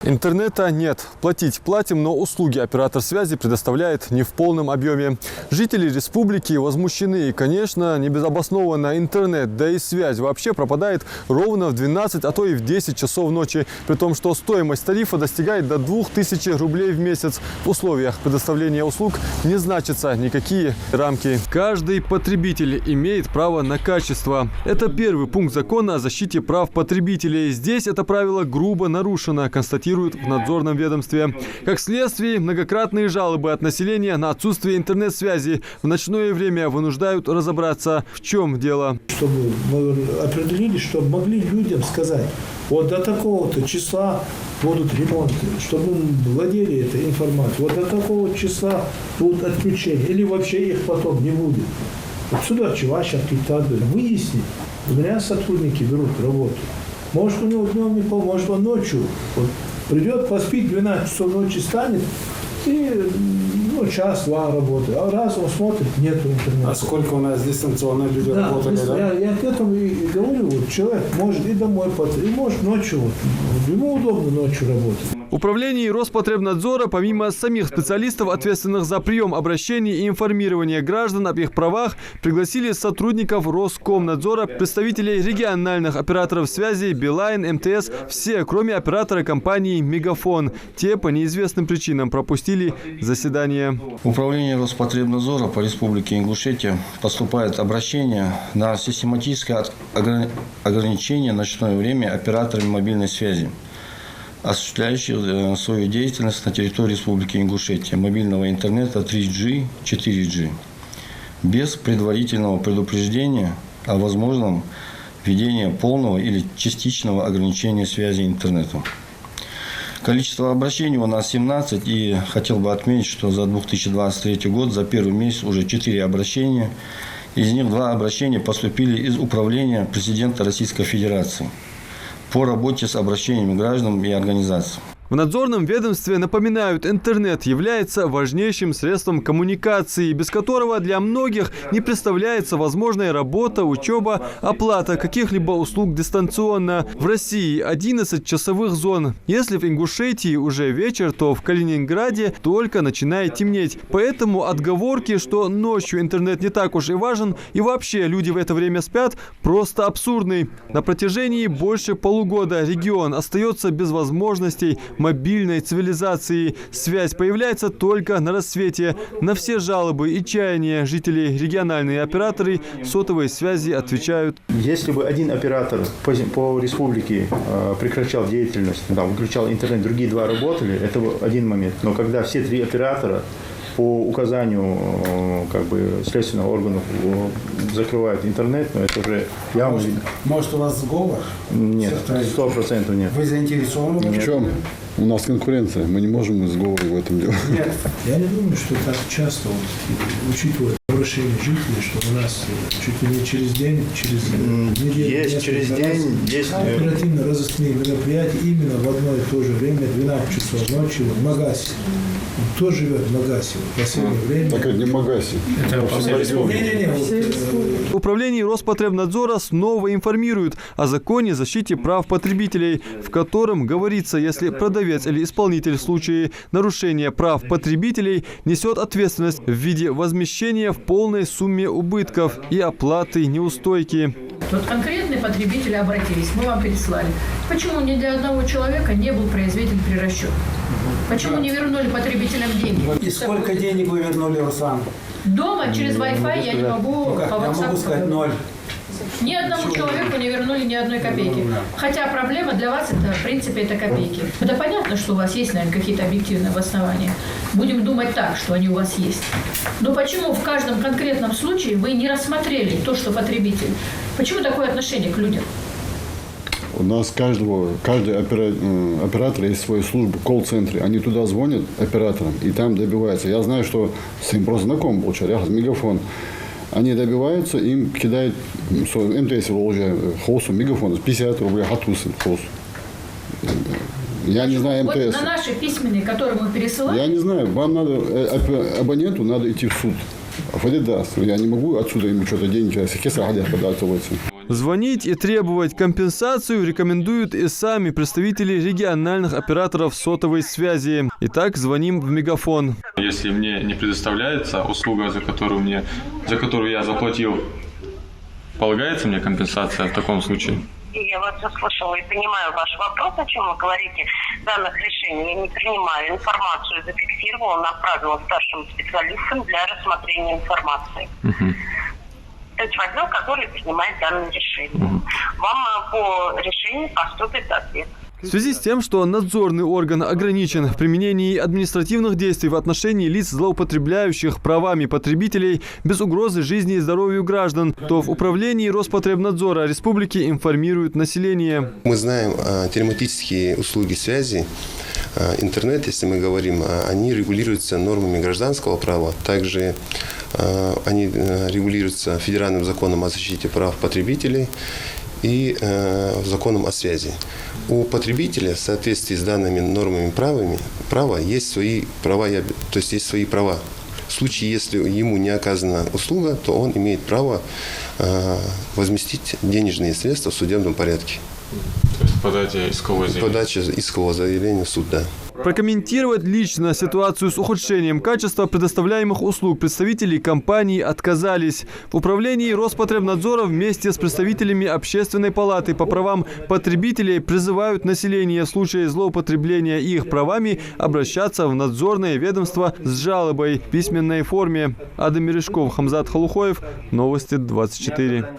Интернета нет. Платить платим, но услуги оператор связи предоставляет не в полном объеме. Жители республики возмущены. И, конечно, небезобоснованно интернет, да и связь вообще пропадает ровно в 12, а то и в 10 часов ночи. При том, что стоимость тарифа достигает до 2000 рублей в месяц. В условиях предоставления услуг не значатся никакие рамки. Каждый потребитель имеет право на качество. Это первый пункт закона о защите прав потребителей. Здесь это правило грубо нарушено, констатируют в надзорном ведомстве. Как следствие, многократные жалобы от населения на отсутствие интернет-связи в ночное время вынуждают разобраться, в чем дело. Чтобы мы определили, чтобы могли людям сказать, вот до такого-то числа будут ремонты, чтобы мы владели этой информацией, вот до такого числа будут отключения, или вообще их потом не будет. Отсюда Чувашевки, выяснить. У меня сотрудники берут работу. Может, у него днем не пол, может, он ночью. Вот, придет, поспит, 12 часов ночи станет, и час-два работы. А раз он смотрит, нету интернета. А сколько у нас дистанционно люди работали, да? Я к этому и говорю, вот, человек может и домой пойти, и может ночью, ему удобно ночью работать. В управлении Роспотребнадзора, помимо самих специалистов, ответственных за прием обращений и информирование граждан об их правах, пригласили сотрудников Роскомнадзора, представителей региональных операторов связи, Билайн, МТС, все, кроме оператора компании Мегафон. Те по неизвестным причинам пропустили заседание. В управлении Роспотребнадзора по Республике Ингушетия поступает обращение на систематическое ограничение ночное время операторами мобильной связи, осуществляющих свою деятельность на территории Республики Ингушетия, мобильного интернета 3G, 4G, без предварительного предупреждения о возможном введении полного или частичного ограничения связи интернетом. Количество обращений у нас 17, и хотел бы отметить, что за 2023 год, за первый месяц уже 4 обращения. Из них 2 обращения поступили из управления президента Российской Федерации по работе с обращениями граждан и организаций. В надзорном ведомстве напоминают, интернет является важнейшим средством коммуникации, без которого для многих не представляется возможной работа, учеба, оплата каких-либо услуг дистанционно. В России 11 часовых зон. Если в Ингушетии уже вечер, то в Калининграде только начинает темнеть. Поэтому отговорки, что ночью интернет не так уж и важен, и вообще люди в это время спят, просто абсурдны. На протяжении больше полугода регион остается без возможностей мобильной цивилизации. Связь появляется только на рассвете. На все жалобы и чаяния жителей региональные операторы сотовой связи отвечают. Если бы один оператор по республике прекращал деятельность, выключал интернет, другие 2 работали, это один момент. Но когда все 3 оператора по указанию следственного органа закрывают интернет, но это уже явно... Может, у вас сговор? Нет, 100% нет. Вы заинтересованы? В чем? У нас конкуренция, мы не можем сговор в этом делать. Нет. Я не думаю, что так часто, учитывая обращение жителей, что у нас чуть ли не через день, через неделю... Есть через день, есть... Оперативно-розыскные мероприятия именно в одно и то же время, 12 часов ночи, в Магасе. Кто живет в Магасе в последнее время? Так это не Магасе. В управлении Роспотребнадзора снова информируют о законе о защите прав потребителей, в котором говорится, если продавец или исполнитель в случае нарушения прав потребителей несет ответственность в виде возмещения в полной сумме убытков и оплаты неустойки. Вот конкретные потребители обратились, мы вам переслали. Почему ни для одного человека не был произведен перерасчет? Почему не вернули потребителям деньги? И сколько денег вы вернули, Руслан? Дома через Wi-Fi я не могу по Я могу сказать 0. Ни одному человеку не вернули ни одной копейки. Хотя проблема для вас, это, в принципе, это копейки. Это понятно, что у вас есть, наверное, какие-то объективные обоснования. Будем думать так, что они у вас есть. Но почему в каждом конкретном случае вы не рассмотрели то, что потребитель? Почему такое отношение к людям? У нас каждый оператор есть свои службы, колл-центры. Они туда звонят операторам и там добиваются. Я знаю, что с ним просто знаком был человек, Мегафон. Они добиваются, им кидают МТС уже холсу, Мегафон, 50 рублей, хатусы холсу. Я не знаю МТС. Вот на наши письменные, которые мы пересылаем. Я не знаю, вам надо, абоненту надо идти в суд. Я не могу отсюда им что-то деньги, если хотят податься. Звонить и требовать компенсацию рекомендуют и сами представители региональных операторов сотовой связи. Итак, звоним в Мегафон. Если мне не предоставляется услуга, за которую я заплатил, полагается мне компенсация в таком случае? Я вас услышала и понимаю ваш вопрос, о чем вы говорите. Данных решений я не принимаю. Информацию зафиксировала, направила старшим специалистам для рассмотрения информации. То есть в отдел, который принимает данное решение. Вам по решению поступит ответ. В связи с тем, что надзорный орган ограничен в применении административных действий в отношении лиц, злоупотребляющих правами потребителей без угрозы жизни и здоровью граждан, то в управлении Роспотребнадзора республики информируют население. Мы знаем, телематические услуги связи, интернет, если мы говорим, они регулируются нормами гражданского права. Также они регулируются федеральным законом о защите прав потребителей и законом о связи. У потребителя в соответствии с данными нормами права есть свои права, то есть есть свои права. В случае, если ему не оказана услуга, то он имеет право возместить денежные средства в судебном порядке. То есть подача искового заявления? Подача искового заявления в суд, да. Прокомментировать лично ситуацию с ухудшением качества предоставляемых услуг представители компании отказались. В управлении Роспотребнадзора вместе с представителями Общественной палаты по правам потребителей призывают население в случае злоупотребления их правами обращаться в надзорное ведомство с жалобой в письменной форме. Адам Мережков, Хамзат Халухоев. Новости 24.